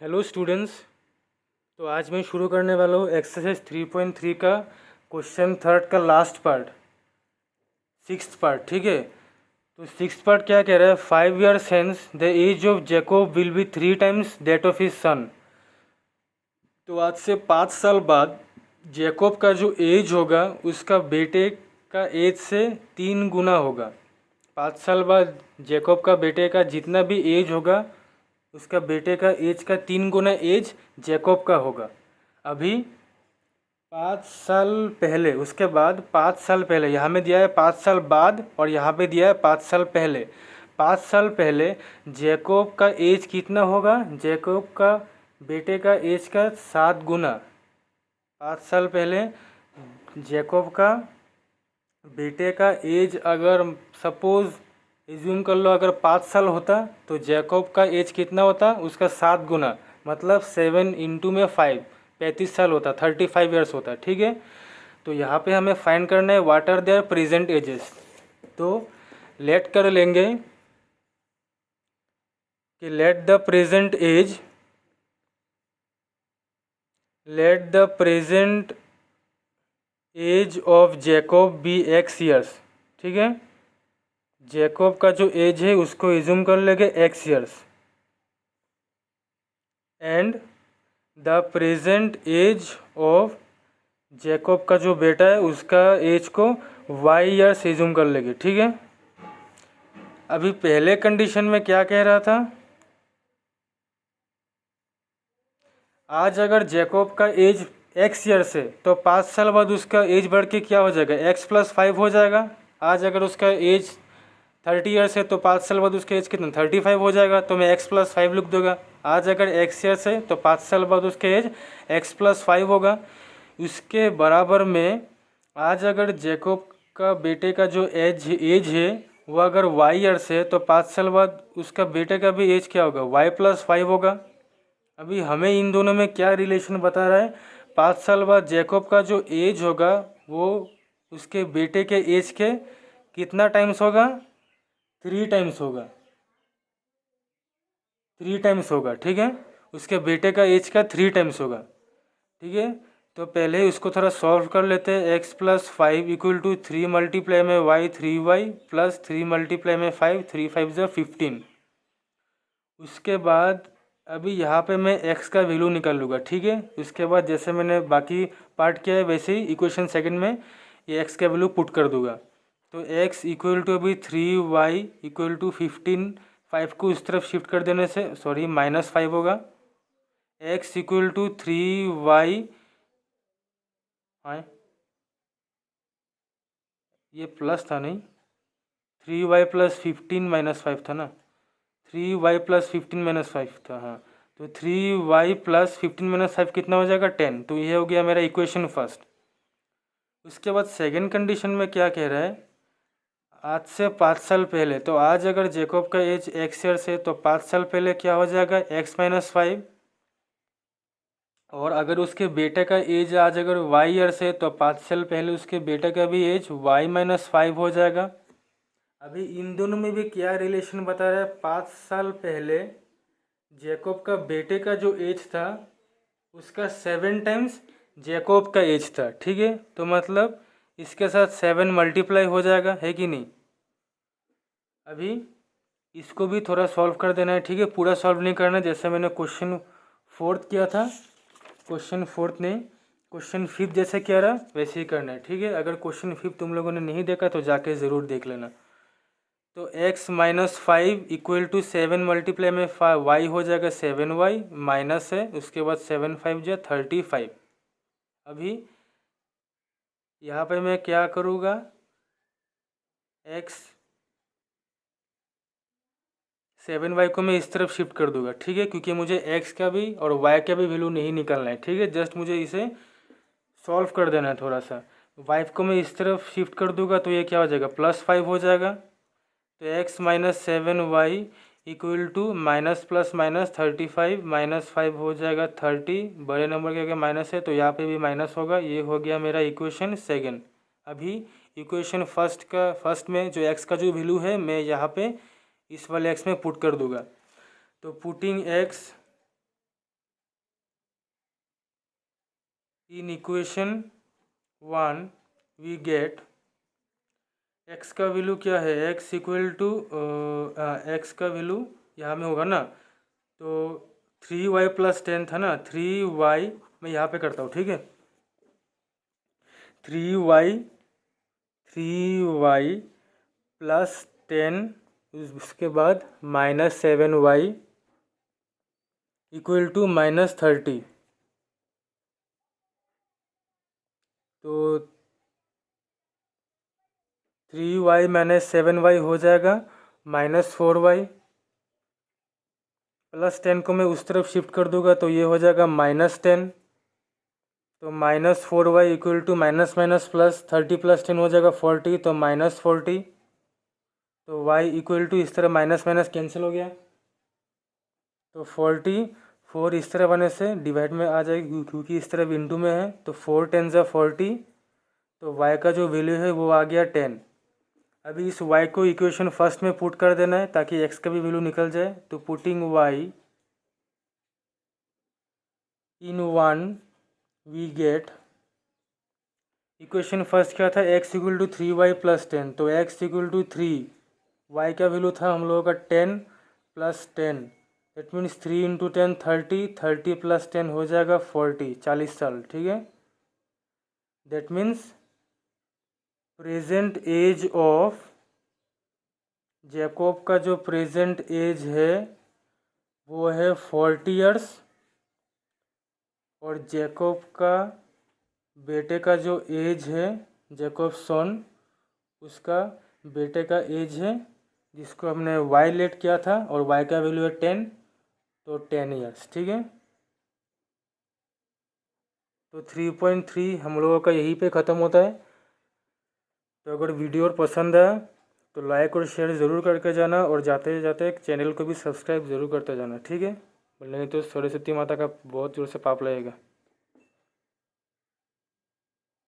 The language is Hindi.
Hello students. तो आज मैं शुरू करने वाला हूँ एक्सरसाइज 3.3 का क्वेश्चन थर्ड का लास्ट पार्ट, सिक्स्थ पार्ट। ठीक है, तो सिक्स्थ पार्ट क्या कह रहा है? 5 years hence the age of Jacob will be 3 times that of his son. तो आज से 5 साल बाद जैकोब का जो एज होगा उसका बेटे का एज से 3 गुना होगा। 5 साल बाद जैकोब का बेटे का जितना भी एज होगा उसका बेटे का एज का 3 गुना एज जैकोब का होगा। अभी 5 साल पहले, उसके बाद 5 साल पहले, यहाँ में दिया है 5 साल बाद और यहाँ पे दिया है 5 साल पहले। 5 साल पहले जैकोब का एज कितना होगा? जैकोब का बेटे का एज का 7 गुना। 5 साल पहले जैकोब का बेटे का एज अगर सपोज एज्यूम कर लो अगर 5 साल होता तो जैकोब का एज कितना होता? उसका 7 गुना, मतलब 7 × 5 35 साल होता, 35 years होता। ठीक है, तो यहाँ पे हमें फाइंड करना है what are their present ages. तो लेट कर लेंगे कि let the present age of Jacob be x years। ठीक है, जैकोब का जो एज है उसको एज्यूम कर लेंगे x years and the present age of Jacob का जो बेटा है उसका एज को y years एज्यूम कर लेंगे। ठीक है, अभी पहले कंडीशन में क्या कह रहा था? आज अगर जैकोब का एज x years है तो 5 साल बाद उसका एज बढ़ के क्या हो जाएगा? x + 5 हो जाएगा। आज अगर उसका एज 30 years है तो 5 साल बाद उसका एज कितना? 35 हो जाएगा, तो मैं x + 5 लिख दूंगा। आज अगर x years है तो 5 साल बाद उसका एज x + 5 होगा। उसके बराबर में आज अगर जैकोब का बेटे का जो एज है वो अगर y years है तो 5 साल बाद उसका बेटे का भी एज क्या होगा? y + 5 होगा। अभी हमें इन दोनों में क्या रिलेशन बता रहा है? 5 साल बाद जैकोब का जो एज होगा वो उसके बेटे के एज के कितना टाइम्स होगा? 3 times होगा, 3 times होगा। ठीक है, उसके बेटे का एज का 3 times होगा। ठीक है, तो पहले उसको थोड़ा सॉल्व कर लेते हैं। x + 5 = 3 मल्टीप्लाई में y 3y प्लस 3 मल्टीप्लाई में 5 3 5 = 15। उसके बाद अभी यहाँ पे मैं x का वैल्यू निकाल लूँगा। ठीक है, उसके बाद जैसे मैंने बाकी पार्ट किया है वैसे ही इक्वेशन सेकंड में ये x का वैल्यू पुट कर दूंगा। तो x = अभी 3y = 15, 5 को इस तरफ शिफ्ट कर देने से -5 होगा। x = 3y, हाँ ये प्लस था नहीं, 3y + 15 - 5 था ना, 3y + 15 - 5 था। हाँ, तो 3y + 15 - 5 कितना हो जाएगा? 10। तो ये हो गया मेरा इक्वेशन फर्स्ट। उसके बाद सेकंड कंडीशन में क्या कह रहा है? आज से 5 साल पहले, तो आज अगर जैकोब का एज x years है तो 5 साल पहले क्या हो जाएगा? x - 5। और अगर उसके बेटे का एज आज अगर y years है तो 5 साल पहले उसके बेटे का भी एज y - 5 हो जाएगा। अभी इन दोनों में भी क्या रिलेशन बता रहा है? 5 साल पहले जैकोब का बेटे का जो एज था उसका 7 times जैकोब का एज था। ठीक है, तो मतलब इसके साथ 7 मल्टीप्लाई हो जाएगा, है कि नहीं? अभी इसको भी थोड़ा सॉल्व कर देना है। ठीक है, पूरा सॉल्व नहीं करना जैसे मैंने क्वेश्चन फोर्थ किया था, क्वेश्चन फोर्थ नहीं, क्वेश्चन फिफ्थ जैसे किया रहा वैसे ही करना है। ठीक है, अगर क्वेश्चन फिफ्थ तुम लोगों ने नहीं देखा तो जाके ज़रूर देख लेना। तो x - 5 = 7 मल्टीप्लाई में y हो जाएगा 7y, माइनस है उसके बाद 7 5 जो 35। अभी यहाँ पे मैं क्या करूँगा? x 7y को मैं इस तरफ शिफ्ट कर दूंगा। ठीक है, क्योंकि मुझे x का भी और y का भी वैल्यू नहीं निकालना है। ठीक है, जस्ट मुझे इसे सॉल्व कर देना है थोड़ा सा। 5 को मैं इस तरफ शिफ्ट कर दूंगा तो ये क्या हो जाएगा? +5 हो जाएगा। तो x - 7y = minus plus minus 35 -5 हो जाएगा 30। बड़े नंबर के अगर माइनस है तो यहाँ पे भी माइनस होगा। ये हो गया मेरा इक्वेशन सेकंड। अभी इक्वेशन फर्स्ट में जो x का जो वैल्यू है मैं यहाँ पे इस वाले x में पुट कर दूंगा। तो putting x in equation 1 we get x का वैल्यू क्या है, x इक्वल टू x का वैल्यू यहाँ में होगा ना, तो 3y प्लस 10 था ना, 3y मैं यहाँ पे करता हूँ, ठीक है। 3y प्लस 10, उसके बाद -7y इक्वल टू -30। तो 3y -7y हो जाएगा -4y, प्लस 10 को मैं उस तरफ शिफ्ट कर दूंगा तो ये हो जाएगा -10। तो -4y equal to minus minus plus 30 plus 10 हो जाएगा 40, तो -40। तो y इक्वल टू इस तरह माइनस माइनस कैंसिल हो गया, तो 44 इस तरह बने से डिवाइड में आ जाएगी क्योंकि इस तरफ इंटू में है, तो 4 10 ज़ा 40। तो y का जो वैल्यू है वो आ गया 10। अभी इस y को इक्वेशन फर्स्ट में पुट कर देना है ताकि x का भी वैल्यू निकल जाए। तो putting y in 1 we get, equation first क्या था, x equal to 3y plus 10, तो x इक्वल टू 3, y का वैल्यू था हम लोगों का 10 plus 10, that means 3 into 10 30, 30 plus 10 हो जाएगा 40, 40 साल, ठीक है। That means present age of Jacob का जो प्रेजेंट एज है वो है 40 ईयर्स, और जैकब का बेटे का जो एज है, जैकब सन, उसका बेटे का एज है जिसको हमने y लेट किया था और y का वैल्यू है 10, तो 10 ईयर्स, ठीक है। तो 3.3 हम लोगों का यहीं पे ख़त्म होता है। तो अगर वीडियो और पसंद आया तो लाइक और शेयर ज़रूर करके जाना, और जाते जाते चैनल को भी सब्सक्राइब ज़रूर करते जाना, ठीक है। नहीं तो सरस्वती माता का बहुत जोर से पाप लगेगा।